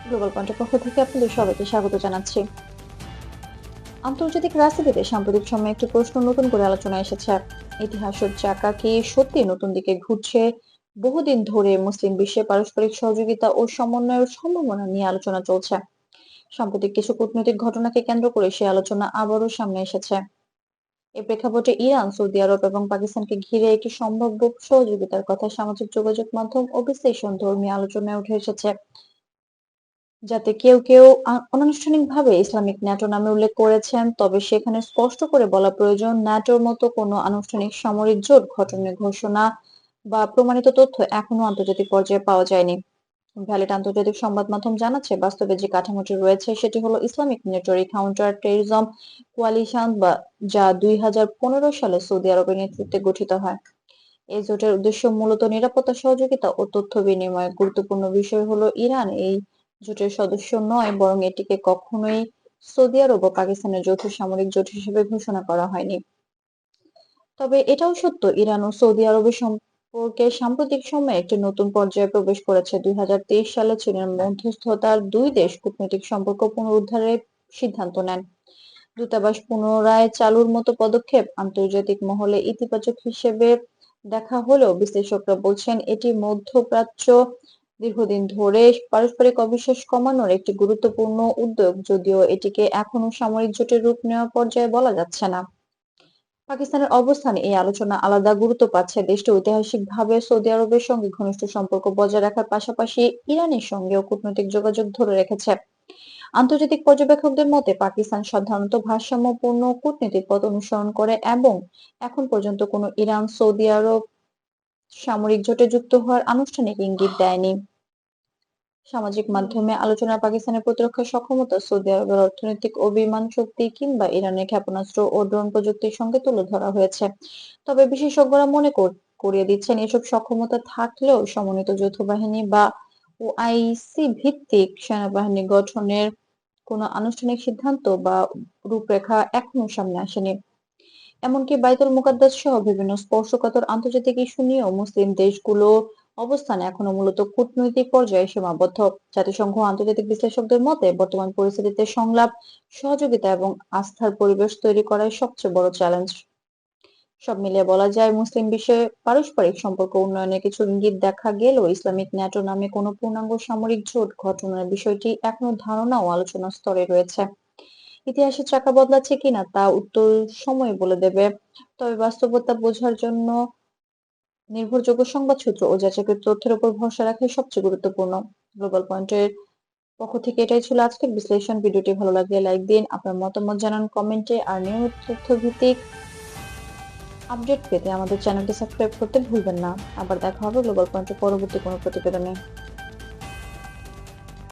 Global পয়েন্টের পক্ষ থেকে আপনাদের সবাইকে স্বাগত জানাচ্ছি। আন্তর্জাতিক রাজনীতিতে সাম্প্রতিক সময়ে একটি প্রশ্ন নতুন করে আলোচনায় এসেছে। ইতিহাসের চাকা কি সত্যি নতুন দিকে ঘুরছে? বহুদিন ধরে মুসলিম বিশ্বে পারস্পরিক সহযোগিতা ও সমন্বয়ের সম্ভাবনা নিয়ে আলোচনা চলছে। সাম্প্রতিক কিছু কূটনৈতিক ঘটনাকে কেন্দ্র করে সেই আলোচনা আবারও সামনে এসেছে। এ প্রেক্ষাপটে ইরান, সৌদি আরব এবং পাকিস্তানকে ঘিরে একটি সম্ভাব্য সহযোগিতার কথা সামাজিক যোগাযোগ মাধ্যম ও বিশ্লেষণ ধর্মীয় আলোচনায় উঠে এসেছে, যাতে কেউ কেউ অনানুষ্ঠানিকভাবে ইসলামিক ন্যাটো নামে উল্লেখ করেছেন। তবে সেখানে স্পষ্ট করে বলা প্রয়োজন, ন্যাটোর মতো কোনো আনুষ্ঠানিক সামরিক জোট গঠনের ঘোষণা বা প্রমাণিত তথ্য এখনো আন্তর্জাতিক পর্যায়ে পাওয়া যায়নি। ভ্যালিড আন্তর্জাতিক সংবাদ মাধ্যম জানাচ্ছে, বাস্তবে যে কাঠামোটি রয়েছে সেটি হলো Islamic military counter terrorism coalition, বা যা 2015 সালে সৌদি আরবের নেতৃত্বে গঠিত হয়। এই জোটের উদ্দেশ্য মূলত নিরাপত্তা সহযোগিতা ও তথ্য বিনিময়। গুরুত্বপূর্ণ বিষয় হলো, ইরান এই জোটের সদস্য নয়, বরং এটিকে কখনোই সৌদি আরব ও পাকিস্তানের যৌথ সামরিক জোট হিসেবে ঘোষণা করা হয়নি। তবে এটাও সত্য, ইরান ও সৌদি আরবের সম্পর্কে সাম্প্রতিক সময়ে একটি নতুন পর্যায়ে প্রবেশ করেছে। 2023 সালে চীনের মধ্যস্থতার দুই দেশ কূটনৈতিক সম্পর্ক পুনরুদ্ধারের সিদ্ধান্ত নেন। দূতাবাস পুনরায় চালুর মতো পদক্ষেপ আন্তর্জাতিক মহলে ইতিবাচক হিসেবে দেখা হলেও বিশ্লেষকরা বলছেন, এটি মধ্যপ্রাচ্য দীর্ঘদিন ধরে পারস্পরিক অবিশ্বাস কমানোর একটি গুরুত্বপূর্ণ উদ্যোগ, যদিও এটিকে এখনো সামরিক জোটের রূপ নেওয়া পর্যায়ে বলা যাচ্ছে না। পাকিস্তানের অবস্থান এই আলোচনা আলাদা গুরুত্ব পাচ্ছে। দেশটি ঐতিহাসিকভাবে সৌদি আরবের সঙ্গে ঘনিষ্ঠ সম্পর্ক বজায় রাখার পাশাপাশি ইরানের সঙ্গেও কূটনৈতিক যোগাযোগ ধরে রেখেছে। আন্তর্জাতিক পর্যবেক্ষকদের মতে, পাকিস্তান সাধারণত ভারসাম্যপূর্ণ কূটনৈতিক পথ অনুসরণ করে এবং এখন পর্যন্ত কোনো ইরান সৌদি আরব সামরিক জোটে যুক্ত হওয়ার আনুষ্ঠানিক ইঙ্গিত দেয়নি। সামাজিক মাধ্যমে আলোচনায় পাকিস্তানের প্রতিরক্ষা সক্ষমতা, সৌদি আরবের অর্থনৈতিক ও বিমান শক্তি কিংবা ইরানের ক্ষেপণাস্ত্র ও ড্রোন প্রযুক্তির সঙ্গে তুলে ধরা হয়েছে। তবে বিশেষজ্ঞরা মনে করিয়ে দিচ্ছেন, এসব সক্ষমতা থাকলেও সমন্বিত যৌথ বাহিনী বা ওআইসি ভিত্তিক সেনাবাহিনী গঠনের কোনো আনুষ্ঠানিক সিদ্ধান্ত বা রূপরেখা এখনো সামনে আসেনি। এমনকি বাইতুল মুকাদ্দাস সহ বিভিন্ন স্পর্শকাতর আন্তর্জাতিক ইস্যু নিয়েও মুসলিম দেশগুলো অবস্থান এখনো মূলত কূটনৈতিক পর্যায়ে সীমাবদ্ধ। জাতিসংঘ ও আন্তর্জাতিক বিশ্লেষকদের মতে, বর্তমান পরিস্থিতিতে সংলাপ, সহযোগিতা এবং আস্থার পরিবেশ তৈরি করাই সবচেয়ে বড় চ্যালেঞ্জ। সব মিলিয়ে বলা যায়, মুসলিম বিশ্বে পারস্পরিক সম্পর্ক উন্নয়নের কিছু ইঙ্গিত দেখা গেলেও ইসলামিক ন্যাটো নামে কোনো পূর্ণাঙ্গ সামরিক জোট গঠনের বিষয়টি এখনো ধারণা ও আলোচনার স্তরে রয়েছে। ইতিহাসের চাকা বদলাচ্ছে কিনা তা উত্তর সময় বলে দেবে। তবে বাস্তবতা বোঝার জন্য নির্ভরযোগ্য সংবাদ সূত্র ও যাচাইকৃত তথ্যের উপর ভরসা রাখাই সবচেয়ে গুরুত্বপূর্ণ। গ্লোবাল পয়েন্টের পক্ষ থেকে এটাই ছিল আজকের বিশ্লেষণ। ভিডিওটি ভালো লাগলে লাইক দিন, আপনার মতামত জানান কমেন্টে, আর নিয়মিত তথ্য ভিত্তিক আপডেট পেতে আমাদের চ্যানেলটি সাবস্ক্রাইব করতে ভুলবেন না। আবার দেখা হবে গ্লোবাল পয়েন্টের পরবর্তী কোনো প্রতিবেদনে।